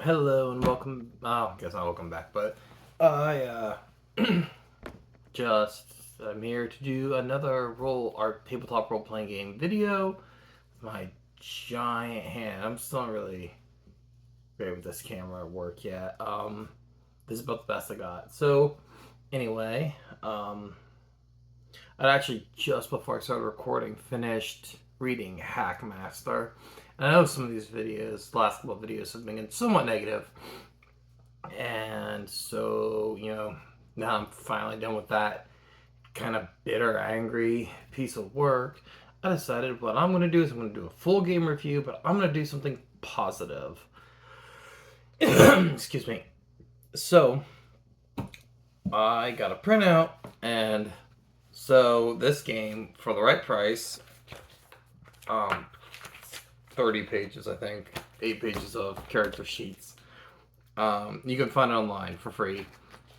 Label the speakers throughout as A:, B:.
A: Hello and welcome. I guess not welcome back, but I just I'm here to do another tabletop role playing game video. My giant hand. I'm still not really great with this camera work yet. This is about the best I got. So anyway, I actually just before I started recording finished reading Hackmaster. And I know some of these videos, the last couple of videos, have been somewhat negative. And so, now I'm finally done with that kind of bitter, angry piece of work. I decided what I'm going to do is I'm going to do a full game review, but I'm going to do something positive. Excuse me. So, I got a printout, and so this game, for the right price, 30 pages, I think, 8 pages of character sheets. You can find it online for free.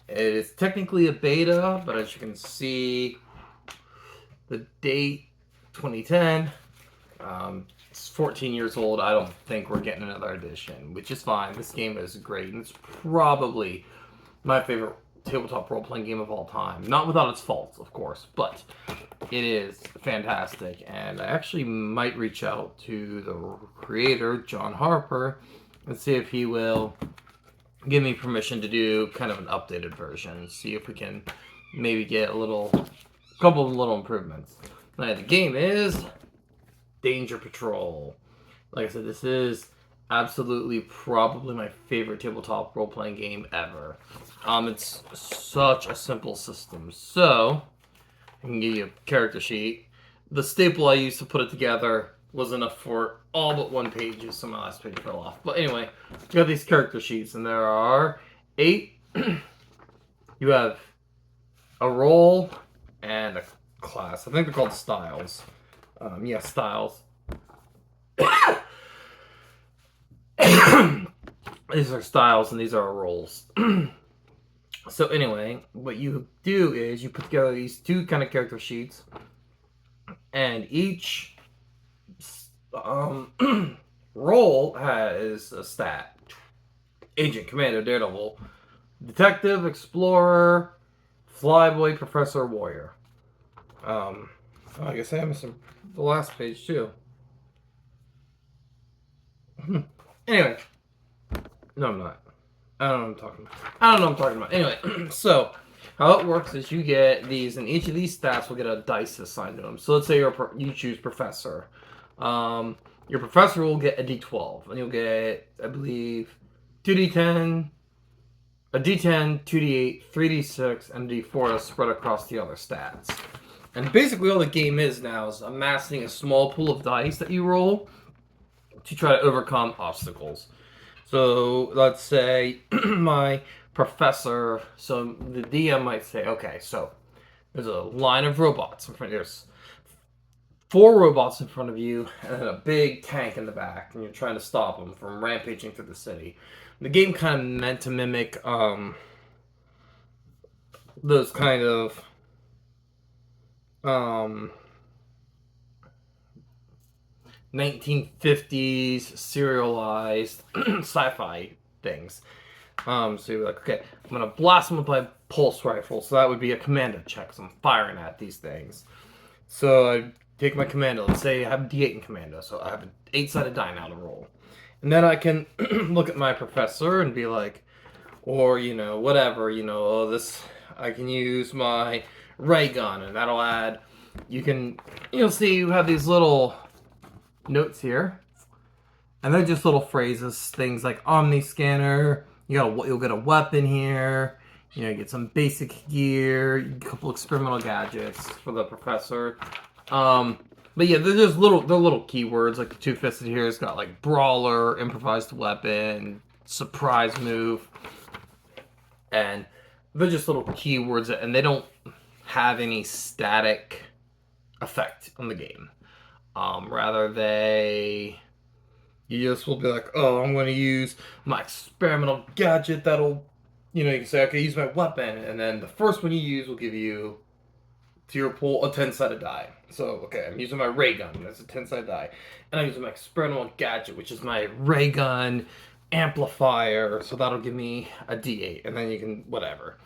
A: It is technically a beta, but as you can see, the date 2010. It's 14 years old. I don't think we're getting another edition, which is fine. This game is great, and it's probably my favorite tabletop role-playing game of all time. Not without its faults, of course, but it is fantastic. And I actually might reach out to the creator, John Harper, and see if he will give me permission to do kind of an updated version. See if we can maybe get a couple of little improvements. Now, the game is Danger Patrol. Like I said, this is absolutely probably my favorite tabletop role-playing game ever. It's such a simple system. So, I can give you a character sheet. The staple I used to put it together was enough for all but one page, so my last page fell off. But anyway, you got these character sheets, and there are 8. You have a role and a class. I think they're called styles. Styles. These are styles, and these are roles. So anyway, what you do is you put together these two kind of character sheets, and each role has a stat. Agent, Commander, Daredevil, Detective, Explorer, Flyboy, Professor, Warrior. I guess I missed the last page too. Anyway. No, I'm not. I don't know what I'm talking about. Anyway, so how it works is you get these, and each of these stats will get a dice assigned to them. So let's say you choose Professor. Your Professor will get a D12, and you'll get, I believe, 2D10, a D10, 2D8, 3D6, and a D4 to spread across the other stats. And basically all the game is now is amassing a small pool of dice that you roll to try to overcome obstacles. So let's say my professor, so the DM might say, okay, so there's a line of robots in front of you. There's 4 robots in front of you and then a big tank in the back, and you're trying to stop them from rampaging through the city. The game kind of meant to mimic those kind of 1950s serialized sci-fi things. So you're like, okay, I'm gonna blast them with my pulse rifle. So that would be a commando check. So I'm firing at these things. So I take my commando. Let's say I have a D8 in commando. So I have an 8-sided die now to roll. And then I can look at my professor and be like, or, whatever, I can use my ray gun, and that'll add, you'll see you have these little notes here, and they're just little phrases, things like Omni Scanner. You'll get a weapon here. You get some basic gear, a couple experimental gadgets for the professor. But yeah, they're little keywords. Like the Two-Fisted here has got like brawler, improvised weapon, surprise move, and they're just little keywords, and they don't have any static effect on the game. Rather you just will be like, oh, I'm going to use my experimental gadget that'll, you can say, okay, use my weapon, and then the first one you use will give you, to your pool, a 10-sided die. So, okay, I'm using my ray gun, that's a 10-sided die, and I'm using my experimental gadget, which is my ray gun amplifier, so that'll give me a D8, and then you can, whatever.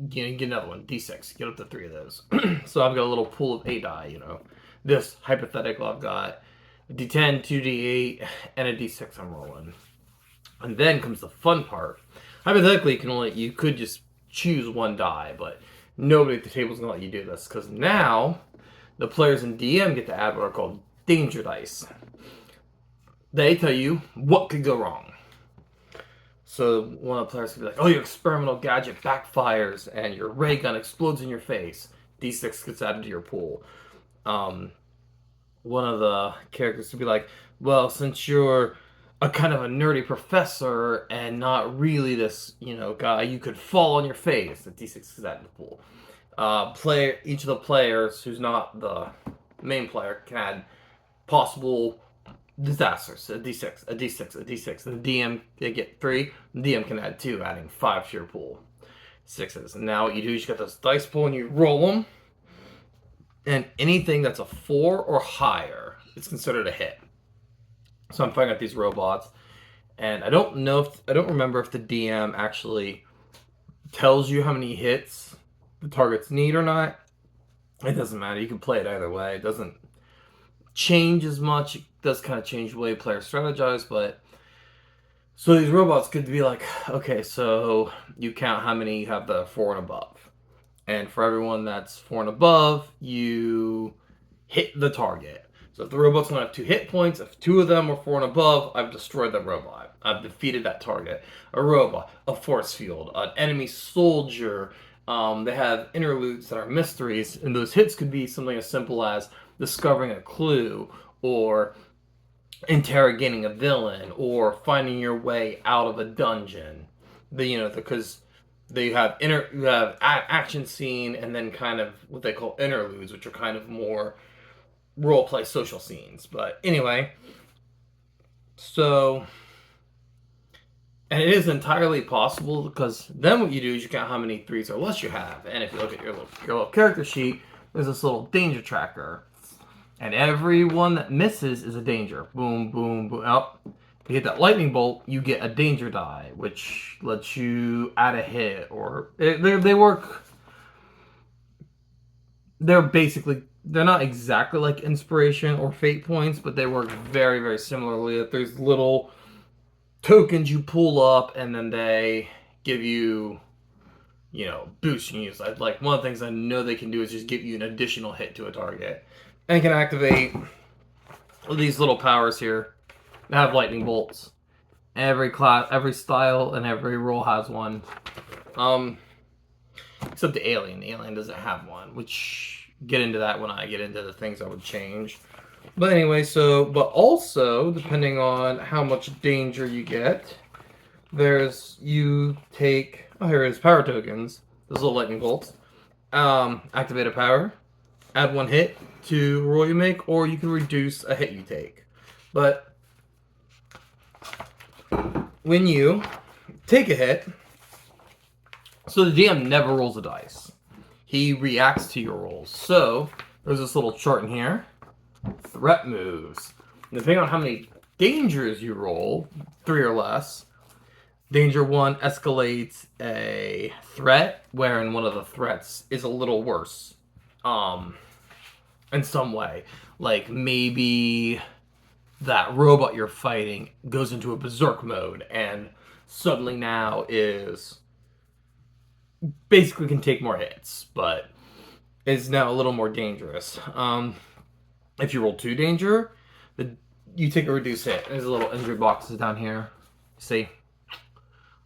A: You know, you get another one, D6, get up to 3 of those. So I've got a little pool of 8 die, you know. This, hypothetical, I've got a D10, 2D8, and a D6 I'm rolling. And then comes the fun part. Hypothetically, you could just choose one die, but nobody at the table is going to let you do this, because now the players in DM get to add what are called danger dice. They tell you what could go wrong. So one of the players could be like, oh, your experimental gadget backfires and your ray gun explodes in your face. D6 gets added to your pool. One of the characters could be like, well, since you're a kind of a nerdy professor and not really this, you know, guy, you could fall on your face. The D6 is added to the pool. Each of the players who's not the main player can add possible disasters. A D6, a D6, a D6. And the DM, they get 3. The DM can add 2, adding 5 to your pool. 6s. And now what you do is you get this dice pool and you roll them. And anything that's a 4 or higher is considered a hit. So I'm fighting out these robots. And I don't remember if the DM actually tells you how many hits the targets need or not. It doesn't matter. You can play it either way. It doesn't change as much. It does kind of change the way players strategize, but so these robots could be like, okay, so you count how many have the 4 and above. And for everyone that's 4 and above, you hit the target. So if the robot's only have 2 hit points, if 2 of them are 4 and above, I've destroyed that robot. I've defeated that target. A robot, a force field, an enemy soldier. They have interludes that are mysteries, and those hits could be something as simple as discovering a clue, or interrogating a villain, or finding your way out of a dungeon. Because you have action scene, and then kind of what they call interludes, which are kind of more role play social scenes. But anyway, so, and it is entirely possible, because then what you do is you count how many 3s or less you have, and if you look at your little character sheet, there's this little danger tracker, and every one that misses is a danger. Boom, boom, boom. Oh, if you hit that lightning bolt, you get a danger die, which lets you add a hit, or they work. They're not exactly like inspiration or fate points, but they work very, very similarly. There's little tokens you pull up, and then they give you, boosts you can use. Like, one of the things I know they can do is just give you an additional hit to a target. And you can activate these little powers here that have lightning bolts. Every class, every style, and every role has one. Except the Alien. The Alien doesn't have one, which get into that when I get into the things I would change. But anyway, but also, depending on how much danger you get, you take, here it is, power tokens. Those little lightning bolts. Activate a power. Add 1 hit to a roll you make, or you can reduce a hit you take. But when you take a hit, so the DM never rolls a dice. He reacts to your rolls. So there's this little chart in here. Threat moves. And depending on how many dangers you roll, 3 or less, danger 1 escalates a threat, wherein one of the threats is a little worse. In some way. Like, maybe that robot you're fighting goes into a berserk mode and suddenly now is basically can take more hits, but is now a little more dangerous. If you roll 2 danger, you take a reduced hit. There's a little injury boxes down here. See?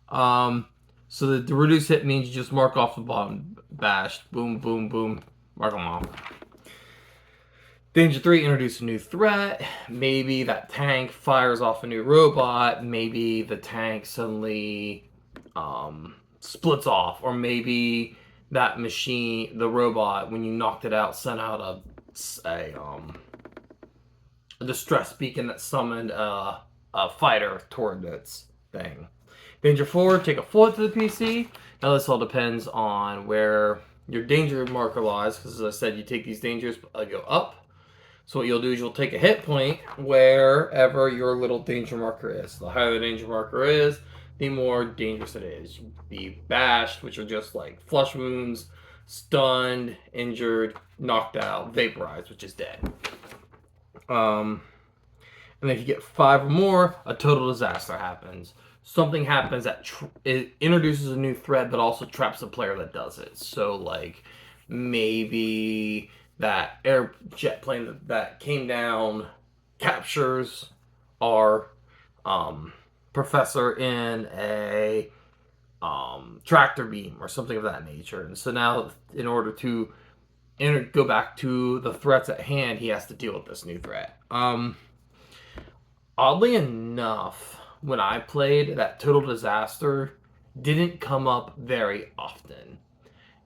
A: So the reduced hit means you just mark off the bottom. Bashed. Boom, boom, boom. Mark them off. Danger 3, introduce a new threat. Maybe that tank fires off a new robot. Maybe the tank suddenly splits off. Or maybe that machine, the robot, when you knocked it out, sent out a distress beacon that summoned a fighter toward its thing. Danger 4, take a full hit to the PC. Now this all depends on where your danger marker lies, because as I said, you take these dangers, go up. So what you'll do is you'll take a hit point wherever your little danger marker is. The higher the danger marker is, the more dangerous it is. You'd be bashed, which are just like flesh wounds, stunned, injured, knocked out, vaporized, which is dead. And if you get 5 or more, a total disaster happens. Something happens that it introduces a new threat, but also traps the player that does it. So, like, maybe that air jet plane that came down captures our professor in a tractor beam or something of that nature. And so now, in order to go back to the threats at hand, he has to deal with this new threat. Oddly enough, when I played, that total disaster didn't come up very often.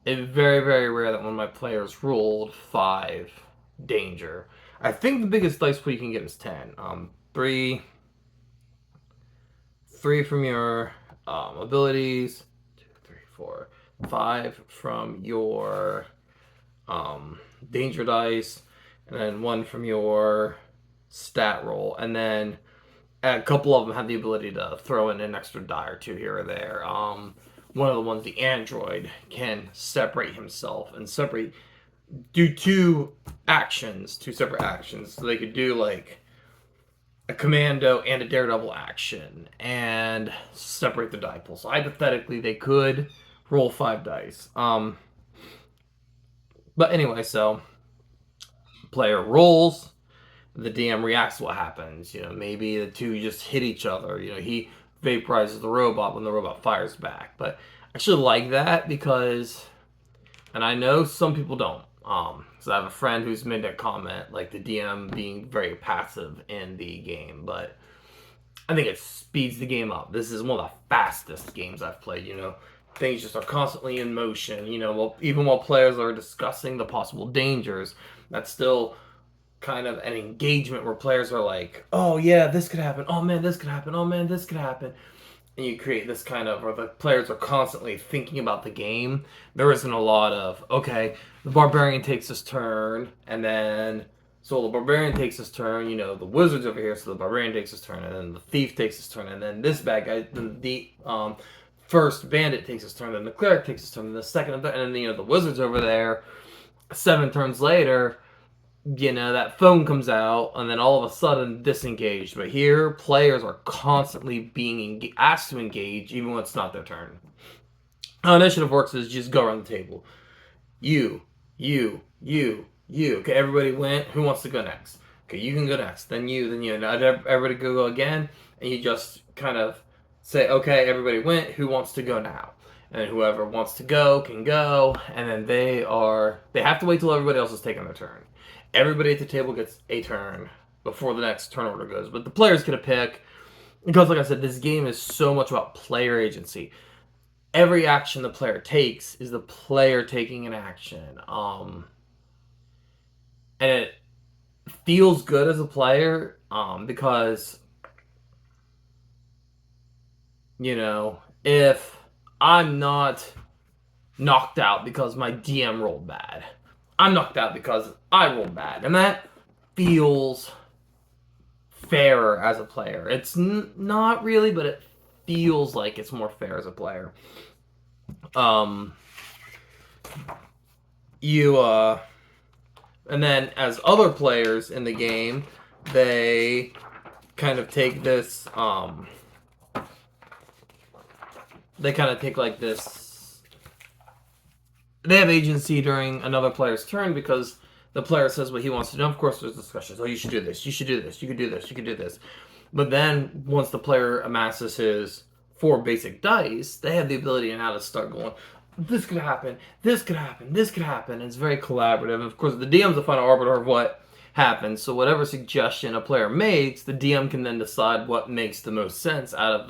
A: It's very, very rare that one of my players rolled 5 danger. I think the biggest dice pool you can get is 10. 3 from your abilities, 2, 3, 4, 5 from your danger dice, and then 1 from your stat roll, and then a couple of them have the ability to throw in an extra die or 2 here or there. One of the ones, the android, can separate himself and do 2 separate actions. So they could do like a commando and a daredevil action and separate the die pool. So hypothetically, they could roll 5 dice. But anyway, so player rolls. The DM reacts to what happens. Maybe the 2 just hit each other. He vaporizes the robot when the robot fires back. But I actually like that because, and I know some people don't. So I have a friend who's made that comment, like the DM being very passive in the game. But I think it speeds the game up. This is one of the fastest games I've played. Things just are constantly in motion. Even while players are discussing the possible dangers, that's still kind of an engagement where players are like, oh yeah, this could happen, oh man, this could happen, oh man, this could happen. And you create this kind of, where the players are constantly thinking about the game. There isn't a lot of, okay, the barbarian takes his turn, and then, so the barbarian takes his turn, the wizard's over here, so the barbarian takes his turn, and then the thief takes his turn, and then this bad guy, the first bandit takes his turn, then the cleric takes his turn, and the second, and then, the wizard's over there. 7 turns later, that phone comes out, and then all of a sudden disengaged. But here, players are constantly being asked to engage, even when it's not their turn. How initiative works is just go around the table. You. Okay, everybody went. Who wants to go next? Okay, you can go next. Then you. And everybody go again, and you just kind of say, okay, everybody went. Who wants to go now? And whoever wants to go can go, and then they have to wait till everybody else has taken their turn. Everybody at the table gets a turn before the next turn order goes. But the players get a pick. Because, like I said, this game is so much about player agency. Every action the player takes is the player taking an action. And it feels good as a player because, if I'm not knocked out because my DM rolled bad, I'm knocked out because I rolled bad. And that feels fairer as a player. It's not really, but it feels like it's more fair as a player. And then as other players in the game, they kind of take this, they have agency during another player's turn because the player says what he wants to do. Of course, there's discussions. Oh, you should do this. You should do this. You could do this. You could do this. But then once the player amasses his 4 basic dice, they have the ability now to start going, this could happen. This could happen. This could happen. And it's very collaborative. Of course, the DM's the final arbiter of what happens. So whatever suggestion a player makes, the DM can then decide what makes the most sense out of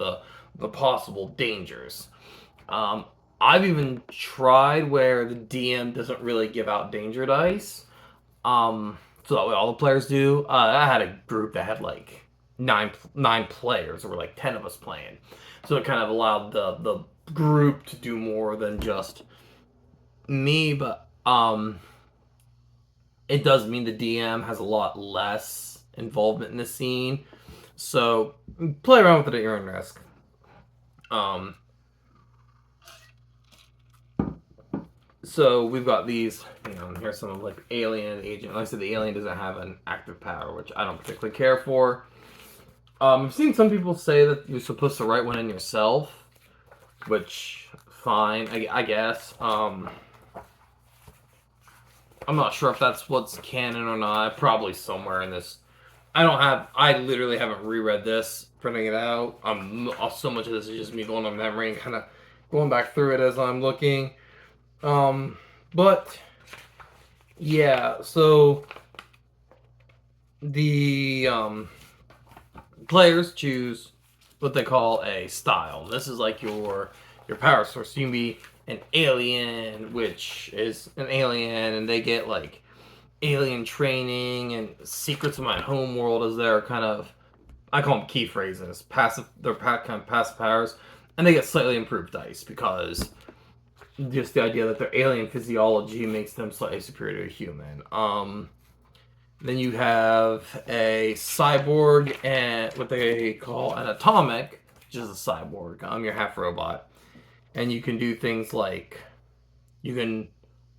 A: the possible dangers. I've even tried where the DM doesn't really give out danger dice. So that way all the players do. I had a group that had like nine players. There were like 10 of us playing. So it kind of allowed the group to do more than just me. But it does mean the DM has a lot less involvement in the scene. So play around with it at your own risk. So we've got these, here's some of like alien agent. Like I said, the alien doesn't have an active power, which I don't particularly care for. I've seen some people say that you're supposed to write one in yourself, which fine, I guess. I'm not sure if that's what's canon or not. Probably somewhere in this. I literally haven't reread this, printing it out. So much of this is just me going on memory and kind of going back through it as I'm looking. But yeah, so the players choose what they call a style. This is like your power source. You can be an alien, which is an alien, and they get like alien training and secrets of my home world as their kind of, I call them key phrases, passive. They're kind of passive powers, and they get slightly improved dice because just the idea that their alien physiology makes them slightly superior to a human. Then you have a cyborg and what they call an atomic, which is a cyborg. You're half robot, and you can do things like you can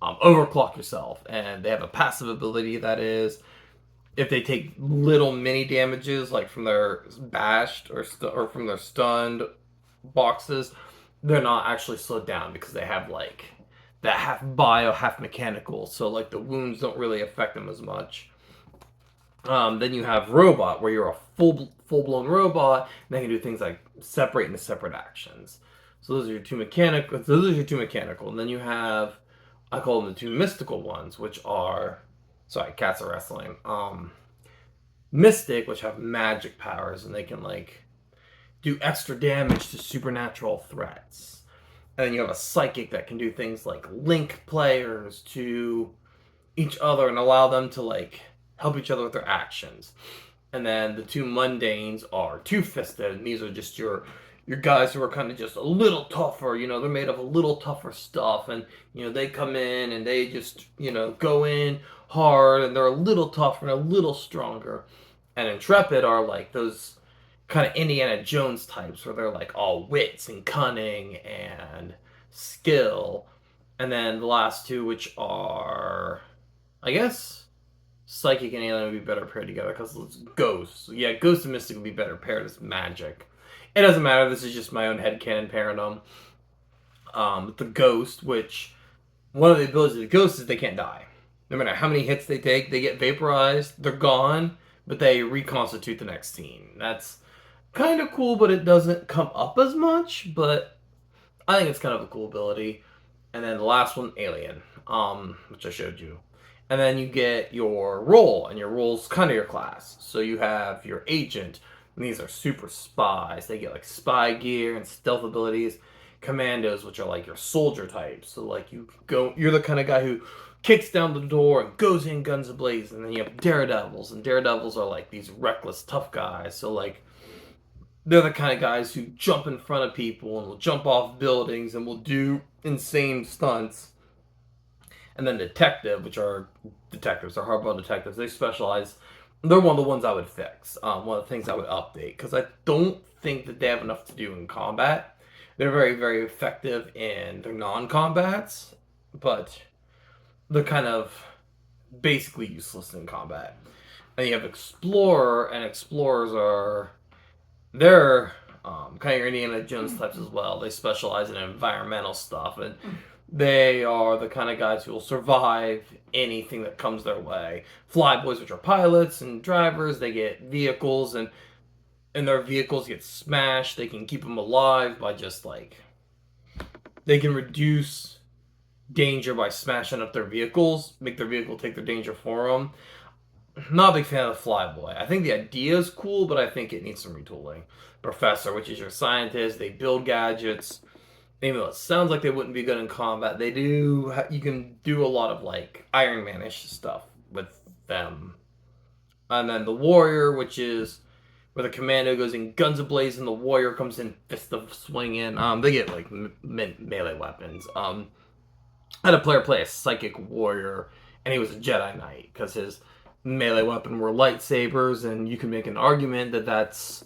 A: overclock yourself, and they have a passive ability that is if they take little mini damages, like from their bashed or from their stunned boxes, they're not actually slowed down because they have like that half bio, half mechanical. So like the wounds don't really affect them as much. Then you have robot, where you're a full blown robot, and they can do things like separate into separate actions. So those are your two mechanical. And then you have, I call them the two mystical ones, which are, sorry, cats are wrestling. Mystic, which have magic powers, and they can like do extra damage to supernatural threats. And then you have a psychic that can do things like link players to each other and allow them to like help each other with their actions. And then the two mundanes are two-fisted, and these are just your guys who are kind of just a little tougher. They're made of a little tougher stuff, and they come in and they just go in hard, and they're a little tougher and a little stronger. And intrepid are like those kind of Indiana Jones types, where they're like all wits and cunning and skill. And then the last two, which are, I guess, psychic and alien would be better paired together because it's ghosts. Yeah, ghost and mystic would be better paired as magic. It doesn't matter. This is just my own headcanon pairing them. The ghost, which one of the abilities of the ghost is they can't die. No matter how many hits they take, they get vaporized. They're gone, but they reconstitute the next scene. That's kind of cool, but it doesn't come up as much. But I think it's kind of a cool ability. And then the last one, alien, which I showed you. And then you get your role, and your role's kind of your class. So you have your agent, and these are super spies. They get like spy gear and stealth abilities. Commandos, which are like your soldier types. So like you're the kind of guy who kicks down the door and goes in guns ablaze. And then you have daredevils, and daredevils are like these reckless tough guys. So like they're the kind of guys who jump in front of people and will jump off buildings and will do insane stunts. And then detective, which are detectives, are hardball detectives. They specialize. They're one of the ones I would fix. One of the things I would update, because I don't think that they have enough to do in combat. They're very, very effective in their non-combats, but they're kind of basically useless in combat. And you have explorer, and explorers are they're kind of your Indiana Jones types as well. They specialize in environmental stuff, and they are the kind of guys who will survive anything that comes their way. Flyboys, which are pilots and drivers, they get vehicles, and their vehicles get smashed. They can keep them alive by just like, they can reduce danger by smashing up their vehicles, make their vehicle take their danger for them. Not a big fan of the Flyboy. I think the idea is cool, but I think it needs some retooling. Professor, which is your scientist, they build gadgets. Even though it sounds like they wouldn't be good in combat, they do. You can do a lot of like Iron Man-ish stuff with them. And then the warrior, which is where the commando goes in guns ablaze, and the warrior comes in fist of swinging. They get like melee weapons. I had a player play a psychic warrior, and he was a Jedi Knight because his melee weapon were lightsabers, and you can make an argument that that's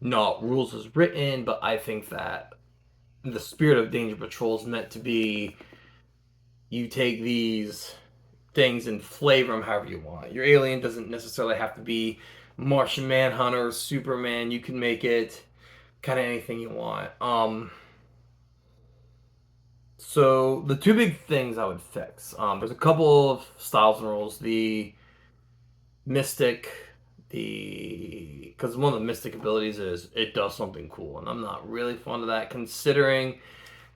A: not rules as written, but I think that the spirit of Danger Patrol is meant to be you take these things and flavor them however you want. Your alien doesn't necessarily have to be Martian Manhunter, Superman. You can make it kind of anything you want. So the two big things I would fix. There's a couple of styles and rules. The Mystic, because one of the Mystic abilities is it does something cool, and I'm not really fond of that, considering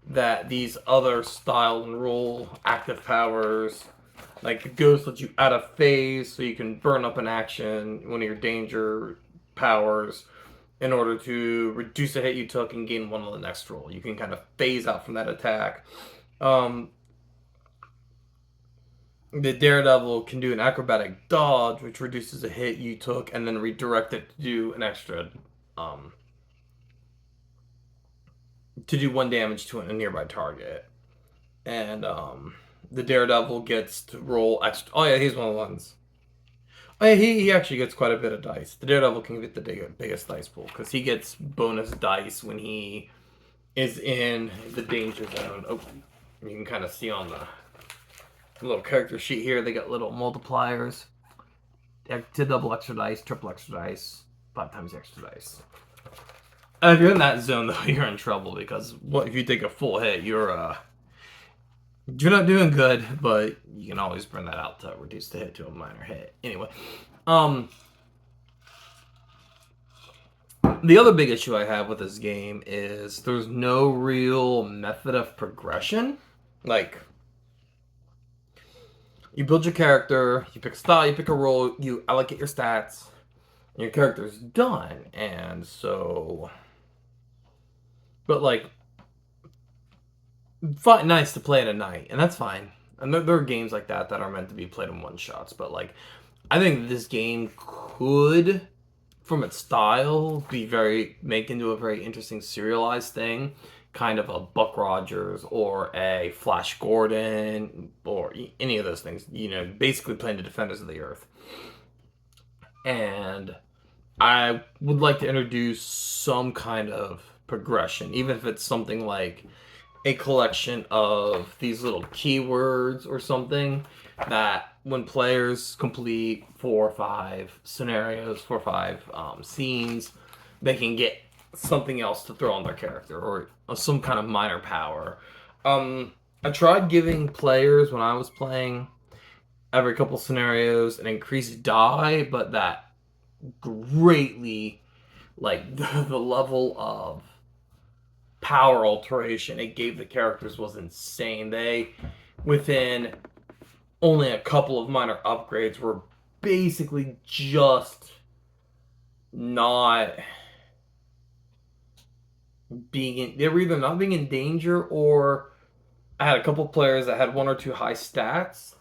A: that these other style and rule active powers, like the Ghost lets you out of phase, so you can burn up an action, one of your danger powers, in order to reduce a hit you took and gain one on the next roll. You can kind of phase out from that attack. The Daredevil can do an acrobatic dodge, which reduces a hit you took, and then redirect it to do an extra, to do 1 damage to a nearby target. And the Daredevil gets to roll extra. Oh yeah, he's one of the ones. Oh yeah, he actually gets quite a bit of dice. The Daredevil can get the biggest dice pool because he gets bonus dice when he is in the danger zone. Oh, you can kind of see on the little character sheet here, they got little multipliers. To double extra dice, triple extra dice, 5 times extra dice. If you're in that zone, though, you're in trouble because if you take a full hit, you're not doing good, but you can always burn that out to reduce the hit to a minor hit. Anyway, the other big issue I have with this game is there's no real method of progression. Like, you build your character, you pick a style, you pick a role, you allocate your stats, and your character's done. And so, but like, nice to play in a night, and that's fine. And there are games like that that are meant to be played in one shots. But like, I think this game could, from its style, make into a very interesting serialized thing, kind of a Buck Rogers or a Flash Gordon or any of those things. You know, basically playing the Defenders of the Earth. And I would like to introduce some kind of progression, even if it's something like a collection of these little keywords or something that when players complete 4 or 5 scenarios, 4 or 5 scenes, they can get something else to throw on their character or some kind of minor power. I tried giving players, when I was playing, every couple scenarios an increased die, but that greatly, like, the level of power alteration it gave the characters was insane. They, within only a couple of minor upgrades, were basically just not they were either not being in danger, or I had a couple players that had 1 or 2 high stats,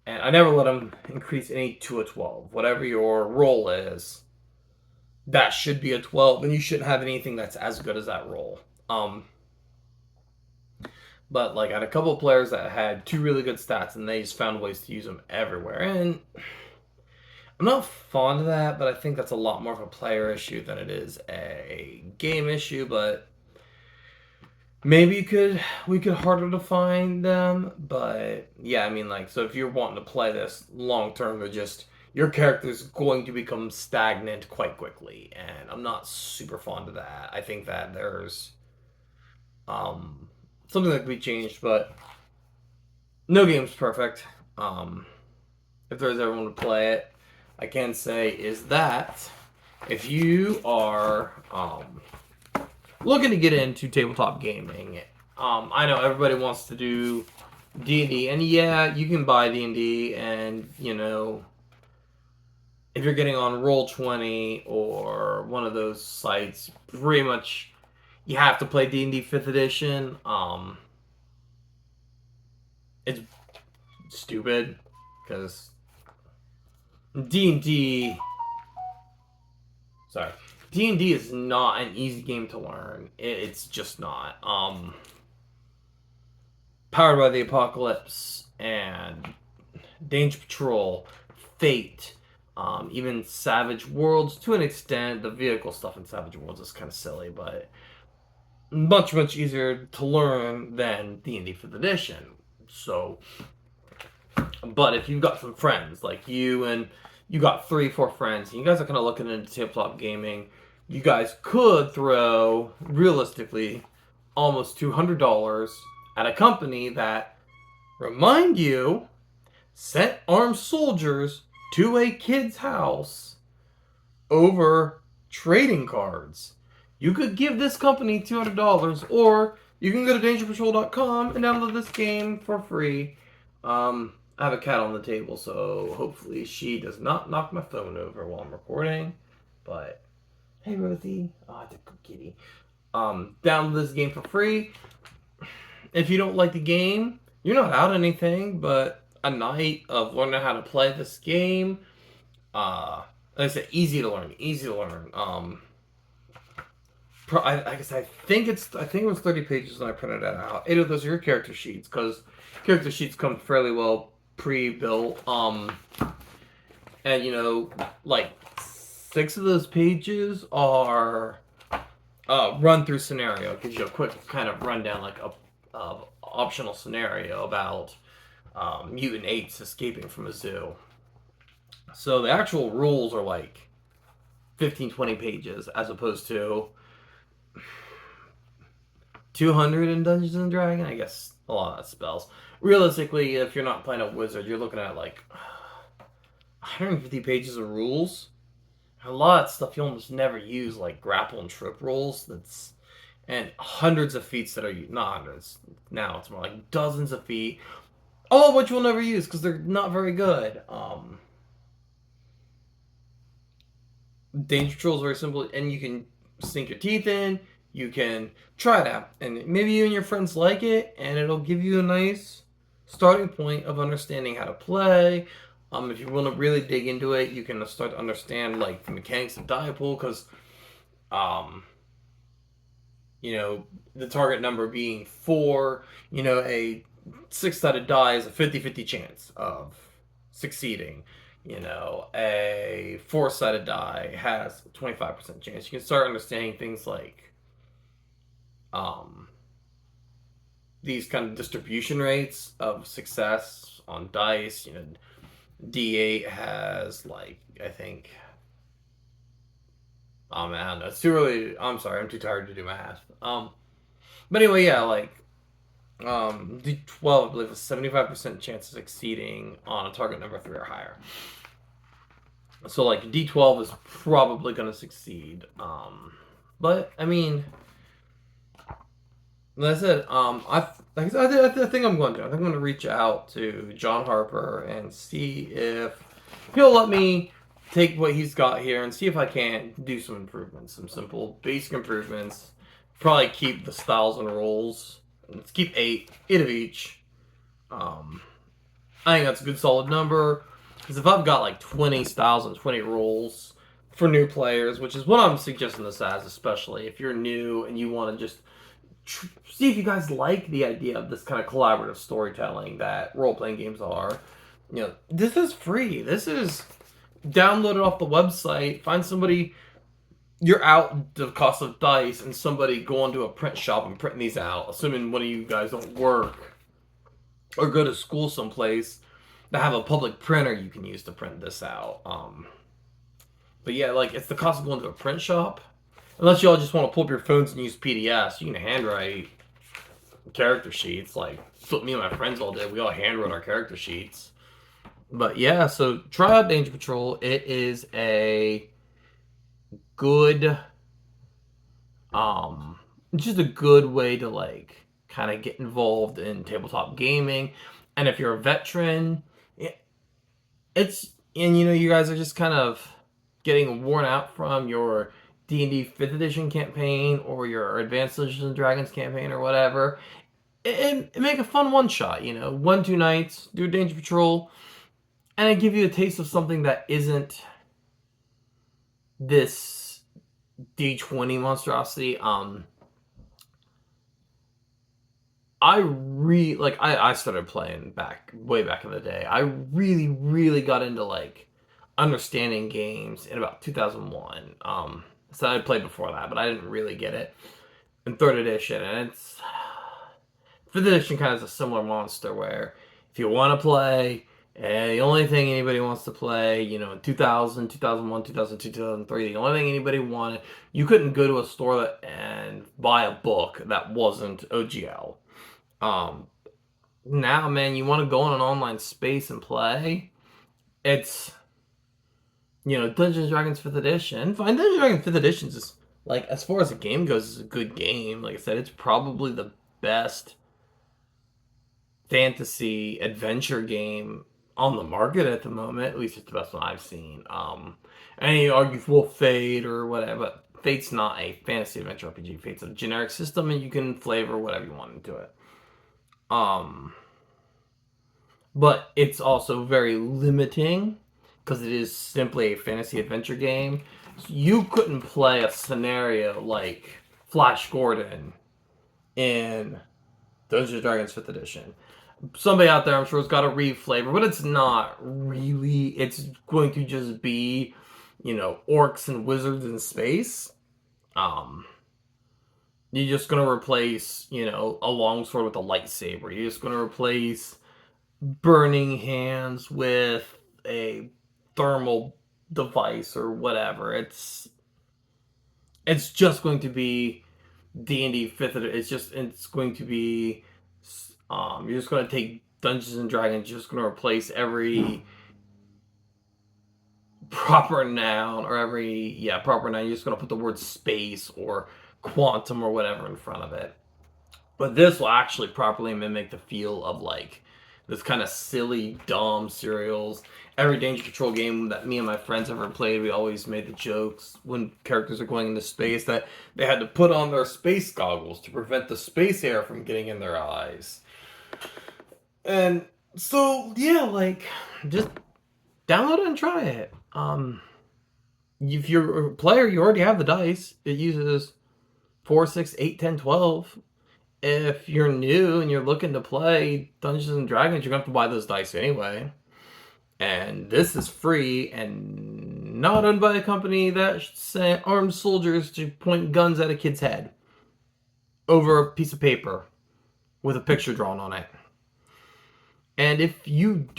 A: and I never let them increase any to a 12. Whatever your roll is, that should be a 12, and you shouldn't have anything that's as good as that roll. But like, I had a couple of players that had 2 really good stats, and they just found ways to use them everywhere. And I'm not fond of that, but I think that's a lot more of a player issue than it is a game issue. But maybe we could harder to find them. But yeah, I mean, like, so if you're wanting to play this long term, your character's going to become stagnant quite quickly, and I'm not super fond of that. I think that there's something that could be changed, but no game's perfect. If there's everyone to play it, I can say is that if you are looking to get into tabletop gaming, I know everybody wants to do D&D, and yeah, you can buy D&D, and you know, if you're getting on Roll20 or one of those sites, pretty much you have to play D&D 5th edition. It's stupid because D&D is not an easy game to learn. It's just not. Powered by the Apocalypse and Danger Patrol, Fate, even Savage Worlds to an extent. The vehicle stuff in Savage Worlds is kind of silly, but much easier to learn than D&D 5th edition. So, but if you've got some friends, like you got 3-4 friends, and you guys are kind of looking into tabletop gaming, you guys could throw, realistically, almost $200 at a company that, remind you, sent armed soldiers to a kid's house over trading cards. You could give this company $200, or you can go to dangerpatrol.com and download this game for free. I have a cat on the table, so hopefully she does not knock my phone over while I'm recording. But hey, Rosie, oh, it's a good kitty. Download this game for free. If you don't like the game, you're not out anything, but a night of learning how to play this game. Like I said, easy to learn. I guess I think it was 30 pages when I printed it out. 8 of those are your character sheets, because character sheets come fairly well pre-built. And like 6 of those pages are run through scenario. Gives you a quick kind of rundown, like a optional scenario about mutant apes escaping from a zoo. So the actual rules are like 15-20 pages, as opposed to 200 in Dungeons and Dragons. I guess a lot of that spells. Realistically, if you're not playing a wizard, you're looking at like 150 pages of rules. A lot of stuff you almost never use, like grapple and trip rules. And hundreds of feats that are not hundreds. Now it's more like dozens of feet, all of which we'll never use because they're not very good. Danger Patrol is very simple, and you can sink your teeth in. You can try it out, and maybe you and your friends like it, and it'll give you a nice starting point of understanding how to play. If you want to really dig into it, you can start to understand like the mechanics of die pool, because the target number being 4, a 6-sided die is a 50-50 chance of succeeding. A 4-sided die has a 25% chance. You can start understanding things like these kind of distribution rates of success on dice. D8 has like, I think, I don't know. It's too early. I'm sorry. I'm too tired to do math. But anyway, yeah, like, D12, I believe, is 75% chance of succeeding on a target number 3 or higher. So, like, D12 is probably going to succeed. But, I mean, like I said, I think I'm going to. I think I'm going to reach out to John Harper and see if he'll let me take what he's got here and see if I can do some improvements, some simple basic improvements. Probably keep the styles and roles. Let's keep 8 of each. I think that's a good solid number, because if I've got like 20 styles and 20 roles for new players, which is what I'm suggesting this as, especially if you're new and you want to just see if you guys like the idea of this kind of collaborative storytelling that role-playing games are. This is free. This is download it off the website. Find somebody. You're out the cost of dice, and somebody go onto a print shop and print these out. Assuming one of you guys don't work or go to school someplace that have a public printer you can use to print this out. But yeah, like, it's the cost of going to a print shop. Unless y'all just want to pull up your phones and use PDFs, you can handwrite character sheets. Like, that's what me and my friends all did. We all handwrote our character sheets. But yeah, so try out Danger Patrol. It is a good, just a good way to, like, kind of get involved in tabletop gaming. And if you're a veteran, you guys are just kind of getting worn out from your D&D 5th edition campaign or your Advanced Dungeons and Dragons campaign or whatever, and make a fun one-shot, 1-2 nights, do Danger Patrol, and it give you a taste of something that isn't this D20 monstrosity. I started playing way back in the day. I really got into like understanding games in about 2001. So I played before that, but I didn't really get it in third edition, and it's fifth edition kind of is a similar monster where if you want to play, and the only thing anybody wants to play, you know, in 2000, 2001, 2002, 2003, the only thing anybody wanted, you couldn't go to a store and buy a book that wasn't OGL. Um, Now, man, you want to go in an online space and play, it's, you know, Dungeons and Dragons 5th Edition. Fine, Dungeons and Dragons 5th Edition is, like, as far as the game goes, it's a good game. Like I said, it's probably the best fantasy adventure game on the market at the moment. At least it's the best one I've seen. And you argue for Fate or whatever, but Fate's not a fantasy adventure RPG. Fate's a generic system, and you can flavor whatever you want into it. But it's also very limiting because it is simply a fantasy adventure game. You couldn't play a scenario like Flash Gordon in Dungeons and Dragons 5th Edition. Somebody out there, I'm sure, has got a reflavor, but it's not really. It's going to just be, you know, orcs and wizards in space. You're just going to replace, you know, a longsword with a lightsaber. You're just going to replace burning hands with a thermal device or whatever. It's just going to be D&D 5th edition. It's going to be you're just going to take Dungeons and Dragons, you're just going to replace every proper noun or proper noun. You're just going to put the word space or quantum or whatever in front of it. But this will actually properly mimic the feel of like this kind of silly, dumb serials. Every Danger Patrol game that me and my friends ever played, we always made the jokes when characters are going into space that they had to put on their space goggles to prevent the space air from getting in their eyes. And so, yeah, like, just download it and try it. If you're a player, you already have the dice. It uses 4, 6, 8, 10, 12. If you're new and you're looking to play Dungeons and Dragons, you're going to have to buy those dice anyway. And this is free and not owned by a company that sent armed soldiers to point guns at a kid's head over a piece of paper with a picture drawn on it. And if you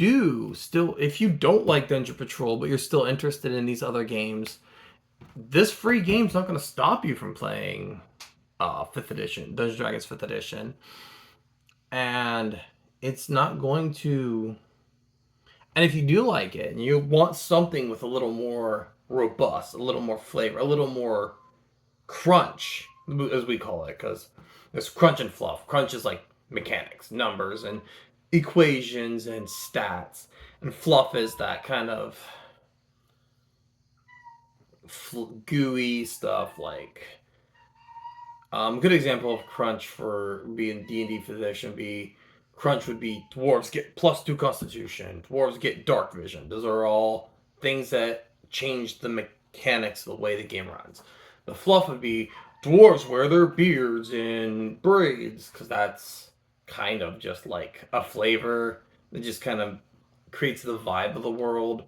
A: don't like Dungeon Patrol, but you're still interested in these other games, this free game's not going to stop you from playing 5th edition, Dungeons & Dragons 5th edition. And it's not going to... And if you do like it, and you want something with a little more robust, a little more flavor, a little more crunch, as we call it, because there's crunch and fluff. Crunch is like mechanics, numbers, and equations, and stats. And fluff is that kind of gooey stuff like... good example of crunch for being D&D 5th edition crunch would be dwarves get +2 constitution, dwarves get dark vision. Those are all things that change the mechanics of the way the game runs. The fluff would be dwarves wear their beards in braids, because that's kind of just like a flavor that just kind of creates the vibe of the world.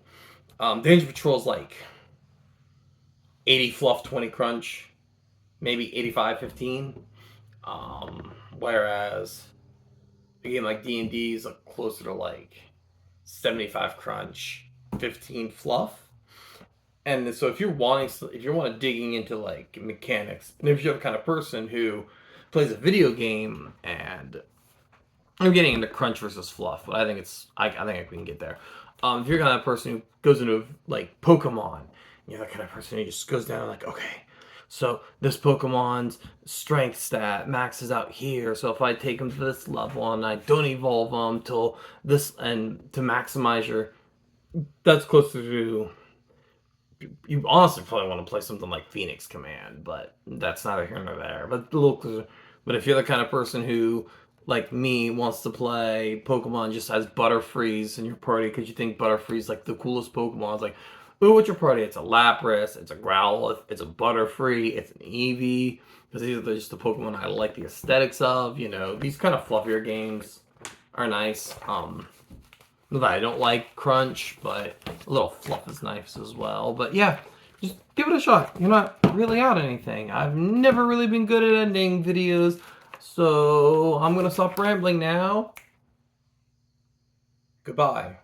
A: Danger Patrol is like 80 fluff, 20 crunch, maybe 85-15. Whereas a game like D&D is like closer to like 75 crunch, 15 fluff. And so if you're digging into like mechanics, and if you're the kind of person who plays a video game, and I'm getting into crunch versus fluff, but I think I think we can get there. If you're the kind of person who goes into like Pokemon, you're the kind of person who just goes down and like, okay, so this Pokemon's strength stat maxes out here. So if I take them to this level and I don't evolve them till this, and to maximize that's closer to... You honestly probably want to play something like Phoenix Command, but that's neither here nor there. But a little closer. But if you're the kind of person who, like me, wants to play Pokemon just as Butterfrees in your party because you think Butterfree's like the coolest Pokemon, it's like, Ooh, what's your party? It's a Lapras, it's a Growlithe, it's a Butterfree, it's an Eevee. Because these are just the Pokemon I like the aesthetics of. You know, these kind of fluffier games are nice. Not that I don't like crunch, but a little fluff is nice as well. But yeah, just give it a shot. You're not really out anything. I've never really been good at ending videos, so I'm gonna stop rambling now. Goodbye.